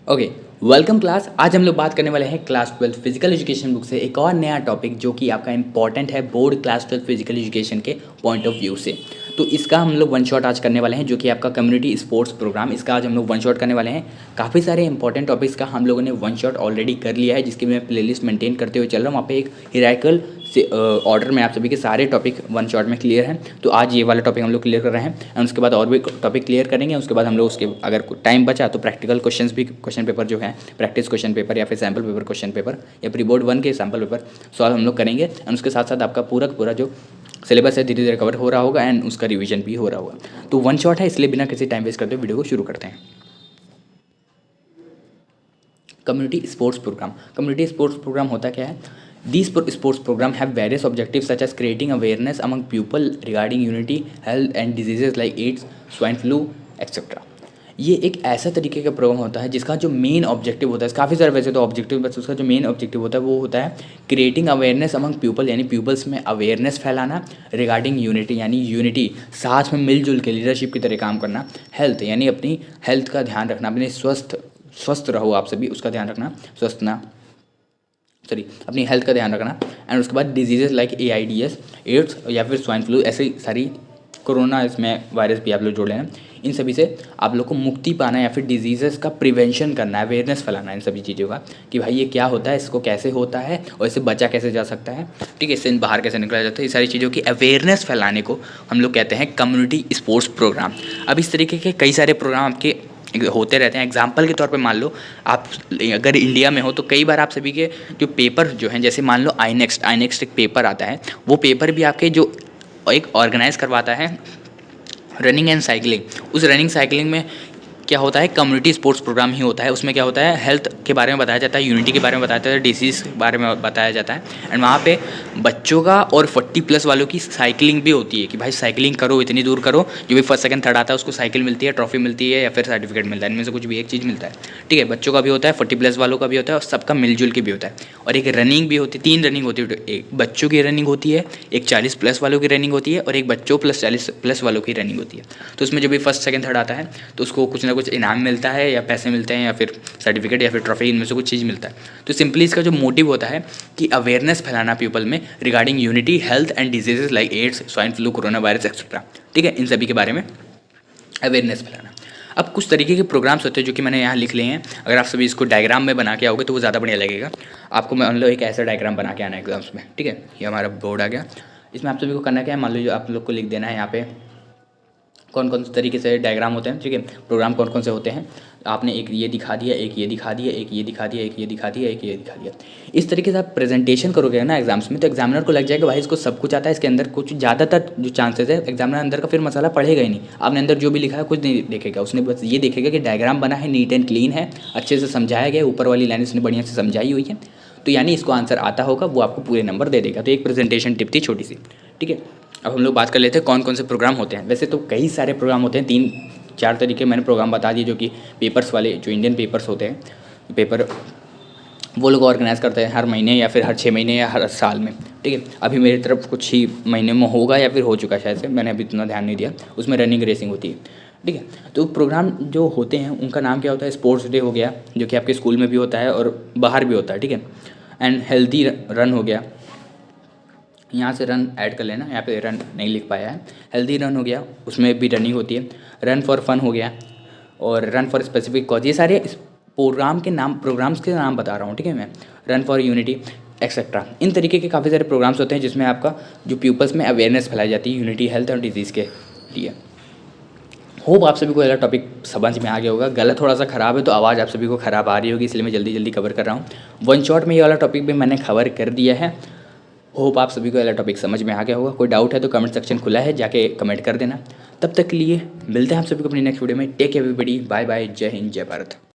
Okay, welcome class. आज हम लोग बात करने वाले हैं क्लास 12 फिजिकल एजुकेशन बुक से एक और नया टॉपिक जो कि आपका इंपॉर्टेंट है बोर्ड क्लास 12 फिजिकल एजुकेशन के पॉइंट ऑफ व्यू से। तो इसका हम लोग वन शॉट आज करने वाले हैं जो कि आपका कम्युनिटी स्पोर्ट्स प्रोग्राम, इसका आज हम लोग वन शॉट करने वाले हैं। काफ़ी सारे इंपॉर्टेंट टॉपिक्स का हम लोगों ने वन शॉट ऑलरेडी कर लिया है, जिसकी मैं प्लेलिस्ट मेंटेन करते हुए चल रहा हूँ। वहाँ पे एक हिराइकल से ऑर्डर में आप सभी के सारे टॉपिक वन शॉट में क्लियर हैं। तो आज ये वाला टॉपिक हम लोग क्लियर कर रहे हैं एंड उसके बाद और भी टॉपिक क्लियर करेंगे। उसके बाद हम लोग उसके अगर टाइम बचा तो प्रैक्टिकल क्वेश्चंस भी, क्वेश्चन पेपर जो है प्रैक्टिस क्वेश्चन पेपर या फिर सैम्पल पेपर क्वेश्चन पेपर या प्री बोर्ड 1 के सैम्पल पेपर सॉल्व हम लोग करेंगे एंड उसके साथ साथ आपका पूरा जो सिलेबस है धीरे धीरे कवर हो रहा होगा एंड उसका रिवीजन भी हो रहा होगा। तो वन शॉट है, इसलिए बिना किसी टाइम वेस्ट करते हुए वीडियो को शुरू करते हैं। Community sports program. Community sports program होता क्या है? These sports program have various objectives such as creating awareness among people regarding unity, health and diseases like AIDS, swine flu, etc. ये एक ऐसा तरीके का प्रोग्राम होता है जिसका जो मेन ऑब्जेक्टिव होता है, काफ़ी सारे वैसे तो ऑब्जेक्टिव, बस उसका जो मेन ऑब्जेक्टिव होता है वो होता है क्रिएटिंग अवेयरनेस अमंग पीपल, यानी पीपल्स में अवेयरनेस फैलाना, रिगार्डिंग यूनिटी यानी यूनिटी, साथ में मिलजुल के लीडरशिप की तरह काम करना, हेल्थ यानी अपनी हेल्थ का ध्यान रखना, अपने स्वस्थ रहो आप सभी, उसका ध्यान रखना, अपनी हेल्थ का ध्यान रखना एंड उसके बाद डिजीजेस लाइक AIDS, एड्स या फिर स्वाइन फ्लू, ऐसी सारी कोरोना इसमें वायरस भी आप लोग जोड़ लेना। इन सभी से आप लोग को मुक्ति पाना या फिर डिजीज़ेस का प्रिवेंशन करना है, अवेयरनेस फैलाना है इन सभी चीज़ों का कि भाई ये क्या होता है, इसको कैसे होता है और इससे बचा कैसे जा सकता है, ठीक है, इससे बाहर कैसे निकला जाता है, ये सारी चीज़ों की अवेयरनेस फैलाने को हम लोग कहते हैं कम्युनिटी स्पोर्ट्स प्रोग्राम। अब इस तरीके के कई सारे प्रोग्राम आपके होते रहते हैं। एग्जाम्पल के तौर पे मान लो आप अगर इंडिया में हो तो कई बार आप सभी के जो पेपर जो हैं, जैसे मान लो आई नेक्स्ट एक पेपर आता है, वो पेपर भी आपके जो एक ऑर्गेनाइज करवाता है रनिंग एंड साइकिलिंग। उस रनिंग साइकिलिंग में क्या होता है, कम्युनिटी स्पोर्ट्स प्रोग्राम ही होता है। उसमें क्या होता है, हेल्थ के बारे में बताया जाता है, यूनिटी के बारे में बताया जाता है, डिसीज़ के बारे में बताया जाता है एंड वहाँ पे बच्चों का और 40+ वालों की साइकिलिंग भी होती है कि भाई साइकिलिंग करो, इतनी दूर करो, जो भी फर्स्ट सेकंड थर्ड आता है उसको साइकिल मिलती है, ट्रॉफी मिलती है या फिर सर्टिफिकेट मिलता है, इनमें से कुछ भी एक चीज़ मिलता है, ठीक है। बच्चों का भी होता है, 40+ वालों का भी होता है और सबका मिलजुल के भी होता है। और एक रनिंग भी होती है, 3 रनिंग होती है, एक बच्चों की रनिंग होती है, एक 40+ वालों की रनिंग होती है और एक बच्चों प्लस 40+ वालों की रनिंग होती है। तो उसमें जो भी फर्स्ट सेकंड थर्ड आता है तो उसको कुछ ना कुछ इनाम मिलता है या पैसे मिलते हैं या फिर सर्टिफिकेट या फिर ट्रॉफी, इनमें से कुछ चीज़ मिलता है। तो सिंपली इसका जो मोटिव होता है कि अवेयरनेस फैलाना पीपल में regarding unity, health and diseases like AIDS, swine flu, corona virus etcetera, ठीक है, इन सभी के बारे में अवेयरनेस फैलाना। अब कुछ तरीके के प्रोग्राम्स होते हैं जो कि मैंने यहाँ लिख लिए हैं। अगर आप सभी इसको डायग्राम में बना के आओगे तो वो ज़्यादा बढ़िया लगेगा। आपको मान लो एक ऐसा डायग्राम बना के आना है एग्जाम्स में, ठीक है। ये हमारा बोर्ड आ गया, इसमें आप सभी को करना क्या है, मान लो आप लोग को लिख देना है यहाँ पे कौन कौन से तरीके से डायग्राम होते हैं, ठीक है, प्रोग्राम कौन कौन से होते हैं। आपने एक ये दिखा दिया, एक ये दिखा दिया, एक ये दिखा दिया, एक ये दिखा दिया, एक ये दिखा दिया। इस तरीके से आप प्रेजेंटेशन करोगे ना एग्जाम्स में तो एग्जामिनर को लग जाएगा भाई इसको सब कुछ आता है, इसके अंदर कुछ ज़्यादातर जो चांसेस है एग्जामिनर अंदर का फिर मसाला पढ़ेगा ही नहीं। आपने अंदर जो भी लिखा है कुछ नहीं देखेगा, उसने बस ये देखेगा कि डायग्राम बना है, नीट एंड क्लीन है, अच्छे से समझाया गया, ऊपर वाली लाइन उसने बढ़िया से समझाई हुई है, तो यानी इसको आंसर आता होगा, वो आपको पूरे नंबर दे देगा। तो एक प्रेजेंटेशन टिप थी छोटी सी, ठीक है। अब हम लोग बात कर लेते हैं कौन कौन से प्रोग्राम होते हैं। वैसे तो कई सारे प्रोग्राम होते हैं, 3-4 तरीके मैंने प्रोग्राम बता दिए जो कि पेपर्स वाले, जो इंडियन पेपर्स होते हैं, पेपर वो लोग ऑर्गेनाइज करते हैं हर महीने या फिर हर 6 महीने या हर साल में, ठीक है। अभी मेरी तरफ कुछ ही महीने में होगा या फिर हो चुका शायद से, मैंने अभी इतना ध्यान नहीं दिया। उसमें रनिंग रेसिंग होती है, ठीक है। तो प्रोग्राम जो होते हैं उनका नाम क्या होता है, स्पोर्ट्स डे हो गया जो कि आपके स्कूल में भी होता है और बाहर भी होता है, ठीक है। एंड हेल्दी रन हो गया, यहाँ से रन ऐड कर लेना, यहाँ पे रन नहीं लिख पाया है। हेल्दी रन हो गया, उसमें भी रनिंग होती है। रन फॉर फन हो गया और रन फॉर स्पेसिफिक कॉज, ये सारे प्रोग्राम्स के नाम बता रहा हूँ, ठीक है। मैं रन फॉर यूनिटी एक्सेट्रा, इन तरीके के काफ़ी सारे प्रोग्राम्स होते हैं जिसमें आपका जो पीपल्स में अवेयरनेस फैलाई जाती है यूनिटी, हेल्थ और डिजीज़ के लिए। होप आप सभी को ये टॉपिक समझ में आ गया होगा। गला थोड़ा सा ख़राब है तो आवाज़ आप सभी को ख़राब आ रही होगी, इसलिए मैं जल्दी जल्दी कवर कर रहा हूँ। वन शॉट में ये वाला टॉपिक भी मैंने कवर कर दिया है। होप आप सभी को ये टॉपिक समझ में आ गया होगा। कोई डाउट है तो कमेंट सेक्शन खुला है, जाके कमेंट कर देना। तब तक के लिए मिलते हैं आप सभी को अपनी नेक्स्ट वीडियो में। Take care everybody, bye bye, जय हिंद, जय भारत।